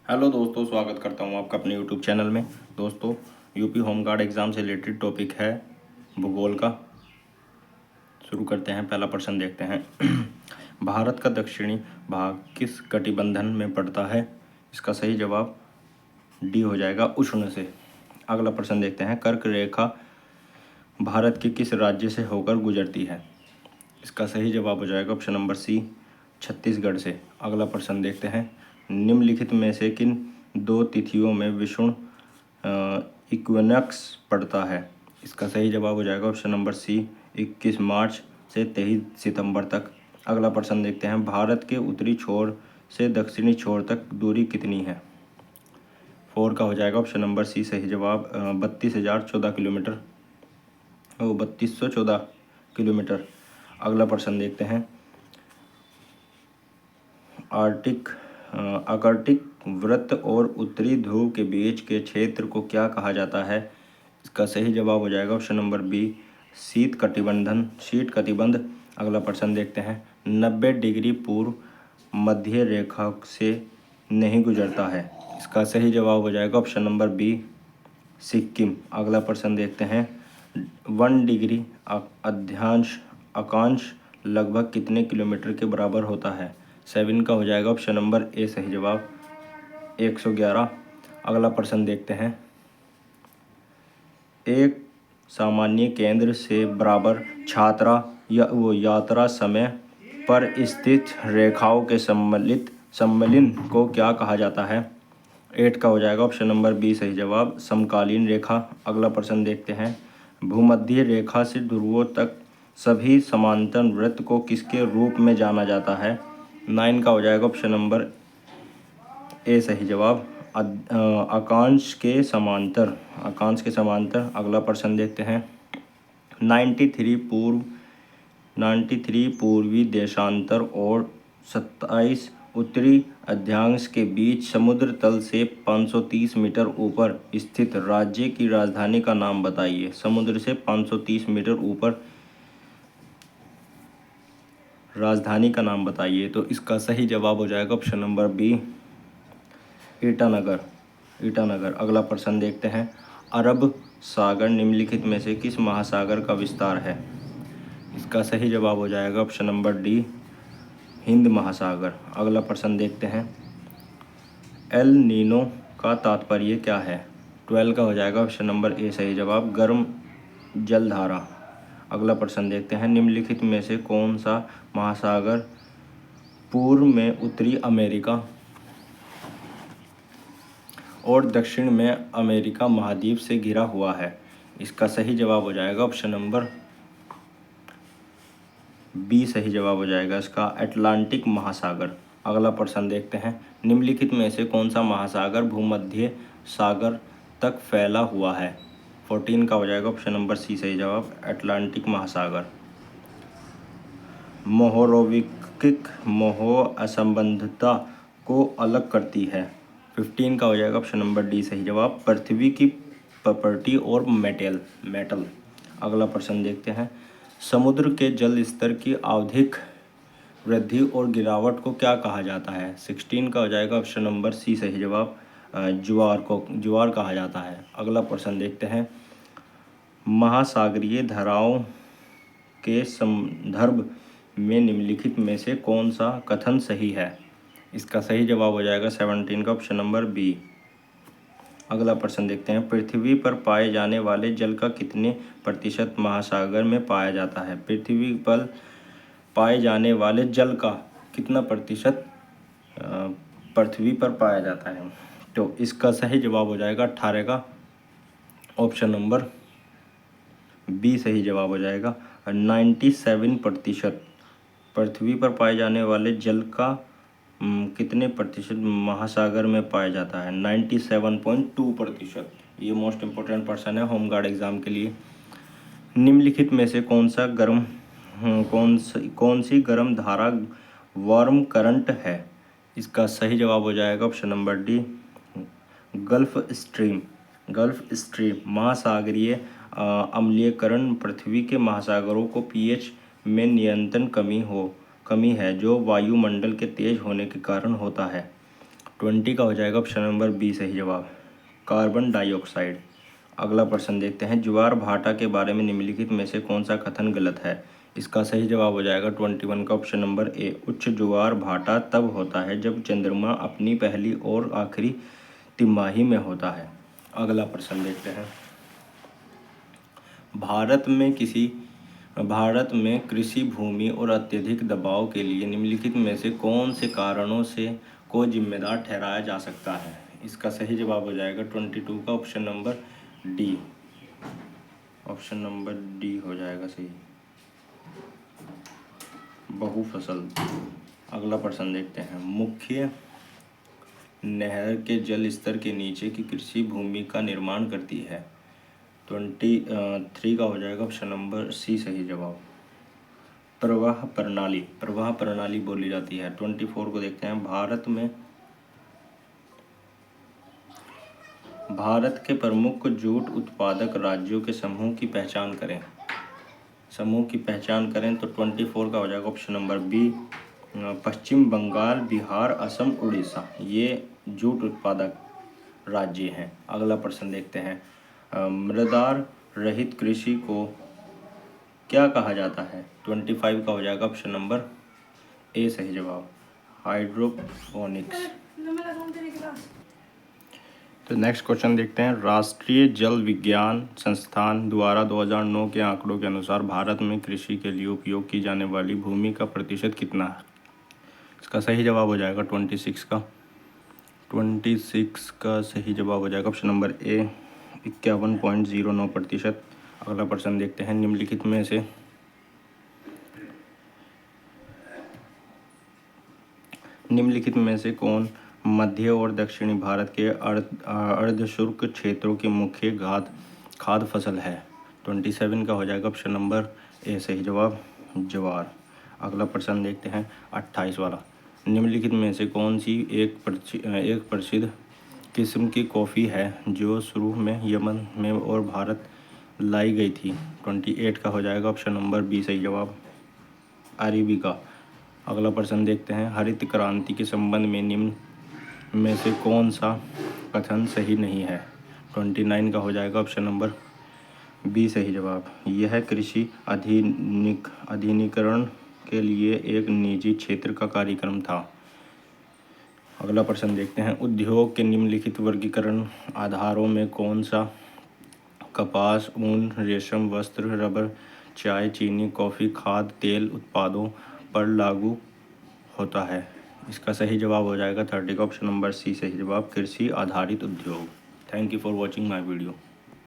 Hello दोस्तों, स्वागत करता हूं आपका अपने यूट्यूब चैनल में। दोस्तों, यूपी होमगार्ड एग्ज़ाम से रिलेटेड टॉपिक है भूगोल का। शुरू करते हैं। पहला प्रश्न देखते हैं। भारत का दक्षिणी भाग किस कटिबंधन में पड़ता है? इसका सही जवाब डी हो जाएगा, उष्ण से। अगला प्रश्न देखते हैं। कर्क रेखा भारत के किस राज्य से होकर गुजरती है? इसका सही जवाब हो जाएगा ऑप्शन नंबर सी, छत्तीसगढ़ से। अगला प्रश्न देखते हैं। निम्नलिखित में से किन दो तिथियों में विषुण इक्विनॉक्स पड़ता है? इसका सही जवाब हो जाएगा ऑप्शन नंबर सी, 21 मार्च से 23 सितंबर तक। अगला प्रश्न देखते हैं। भारत के उत्तरी छोर से दक्षिणी छोर तक दूरी कितनी है? 4 का हो जाएगा ऑप्शन नंबर सी सही जवाब, 32,014 किलोमीटर, 3214 किलोमीटर। अगला प्रश्न देखते हैं। आर्कटिक वृत्त और उत्तरी ध्रुव के बीच के क्षेत्र को क्या कहा जाता है? इसका सही जवाब हो जाएगा ऑप्शन नंबर बी, शीत कटिबंध। अगला प्रश्न देखते हैं। 90 डिग्री पूर्व मध्य रेखा से नहीं गुजरता है। इसका सही जवाब हो जाएगा ऑप्शन नंबर बी, सिक्किम। अगला प्रश्न देखते हैं। 1 डिग्री अक्षांश लगभग कितने किलोमीटर के बराबर होता है? 7 का हो जाएगा ऑप्शन नंबर ए सही जवाब, 111। अगला प्रश्न देखते हैं। एक सामान्य केंद्र से बराबर यात्रा समय पर स्थित रेखाओं के सम्मिलन को क्या कहा जाता है? 8 का हो जाएगा ऑप्शन नंबर बी सही जवाब, समकालीन रेखा। अगला प्रश्न देखते हैं। भूमध्य रेखा से ध्रुवों तक सभी समांतर वृत्त को किसके रूप में जाना जाता है? 9 का हो जाएगा ऑप्शन नंबर ए सही जवाब, अक्षांश के समांतर। अगला प्रश्न देखते हैं। 93 पूर्वी देशांतर और 27 उत्तरी अक्षांश के बीच समुद्र तल से 530 मीटर ऊपर स्थित राज्य की राजधानी का नाम बताइए। समुद्र से 530 मीटर ऊपर राजधानी का नाम बताइए। तो इसका सही जवाब हो जाएगा ऑप्शन नंबर बी, ईटानगर। अगला प्रश्न देखते हैं। अरब सागर निम्नलिखित में से किस महासागर का विस्तार है? इसका सही जवाब हो जाएगा ऑप्शन नंबर डी, हिंद महासागर। अगला प्रश्न देखते हैं। एल नीनो का तात्पर्य क्या है? 12 का हो जाएगा ऑप्शन नंबर ए सही जवाब, गर्म जलधारा। अगला प्रश्न देखते हैं। निम्नलिखित में से कौन सा महासागर पूर्व में उत्तरी अमेरिका और दक्षिण में अमेरिका महाद्वीप से घिरा हुआ है? इसका सही जवाब हो जाएगा ऑप्शन नंबर बी सही जवाब हो जाएगा इसका, अटलांटिक महासागर। अगला प्रश्न देखते हैं। निम्नलिखित में से कौन सा महासागर भूमध्य सागर तक फैला हुआ है? 14 का हो जाएगा ऑप्शन नंबर सी सही जवाब, अटलांटिक महासागर। मोहोरोविक्किक मोह असंबद्धता को अलग करती है। 15 का हो जाएगा ऑप्शन नंबर डी सही जवाब, पृथ्वी की प्रॉपर्टी और मेटल। अगला प्रश्न देखते हैं। समुद्र के जल स्तर की आवधिक वृद्धि और गिरावट को क्या कहा जाता है? 16 का हो जाएगा ऑप्शन नंबर सी सही जवाब, ज्वार कहा जाता है। अगला प्रश्न देखते हैं। महासागरीय धाराओं के संदर्भ में निम्नलिखित में से कौन सा कथन सही है? इसका सही जवाब हो जाएगा 17 का ऑप्शन नंबर बी। अगला प्रश्न देखते हैं। पृथ्वी पर पाए जाने वाले जल का कितने प्रतिशत महासागर में पाया जाता है? पृथ्वी पर पाए जाने वाले जल का कितना प्रतिशत पृथ्वी पर पाया जाता है? तो इसका सही जवाब हो जाएगा 18 का ऑप्शन नंबर बी सही जवाब हो जाएगा, 97% पृथ्वी पर पाए जाने वाले जल का कितने प्रतिशत महासागर में पाया जाता है? 97.2%। ये मोस्ट इम्पोर्टेंट पर्सन है होमगार्ड एग्ज़ाम के लिए। निम्नलिखित में से कौन सी गर्म धारा वार्म करंट है? इसका सही जवाब हो जाएगा option number D, Gulf Stream. महासागरीय अम्लीयकरण पृथ्वी के महासागरों को पीएच में निरंतर कमी है जो वायुमंडल के तेज होने के कारण होता है। 20 का हो जाएगा ऑप्शन नंबर बी सही जवाब, कार्बन डाइऑक्साइड। अगला प्रश्न देखते हैं, ज्वार भाटा के बारे में निम्नलिखित में से कौन सा कथन गलत है। इसका सही जवाब हो जाएगा 21 का ऑप्शन नंबर ए, उच्च ज्वार भाटा तब होता है जब चंद्रमा अपनी पहली और आखिरी तिमाही में होता है। अगला प्रश्न देखते हैं, भारत में कृषि भूमि और अत्यधिक दबाव के लिए निम्नलिखित में से कौन से कारणों से को जिम्मेदार ठहराया जा सकता है। इसका सही जवाब हो जाएगा 22 का option number D, option number D हो जाएगा सही, बहुफसल। अगला प्रश्न देखते हैं, मुख्य नहर के जल स्तर के नीचे की कृषि भूमि का निर्माण करती है। 23 का हो जाएगा ऑप्शन नंबर सी सही जवाब, प्रवाह प्रणाली बोली जाती है। 24 को देखते हैं, भारत के प्रमुख जूट उत्पादक राज्यों के समूह की पहचान करें। तो 24 का हो जाएगा ऑप्शन नंबर बी, पश्चिम बंगाल, बिहार, असम, उड़ीसा, ये जूट उत्पादक राज्य हैं। अगला प्रश्न देखते हैं, मृदा रहित कृषि को क्या कहा जाता है। 25 का हो जाएगा ऑप्शन नंबर ए सही जवाब, हाइड्रोपोनिक्स। तो नेक्स्ट क्वेश्चन देखते हैं, राष्ट्रीय जल विज्ञान संस्थान द्वारा 2009 के आंकड़ों के अनुसार भारत में कृषि के लिए उपयोग की जाने वाली भूमि का प्रतिशत कितना है। इसका सही जवाब हो जाएगा 26 का सही जवाब हो जाएगा ऑप्शन नंबर ए, 51.09%। अगला प्रश्न देखते हैं, निम्नलिखित में से कौन मध्य और दक्षिणी भारत के अर्धशुष्क क्षेत्रों की मुख्य खाद्य फसल है। 27 का हो जाएगा ऑप्शन नंबर ए सही जवाब, ज्वार। अगला प्रश्न देखते हैं 28 वाला, निम्नलिखित में से कौन सी एक प्रसिद्ध किस्म की कॉफ़ी है जो शुरू में यमन में और भारत लाई गई थी। 28 का हो जाएगा ऑप्शन नंबर बी सही जवाब, अरेबिका। अगला प्रश्न देखते हैं, हरित क्रांति के संबंध में निम्न में से कौन सा कथन सही नहीं है। 29 का हो जाएगा ऑप्शन नंबर बी सही जवाब, यह कृषि आधुनिकीकरण के लिए एक निजी क्षेत्र का कार्यक्रम था। अगला प्रश्न देखते हैं, उद्योग के निम्नलिखित वर्गीकरण आधारों में कौन सा कपास, ऊन, रेशम, वस्त्र, रबर, चाय, चीनी, कॉफ़ी, खाद्य तेल उत्पादों पर लागू होता है। इसका सही जवाब हो जाएगा 30 का ऑप्शन नंबर सी सही जवाब, कृषि आधारित उद्योग। Thank you for watching my video.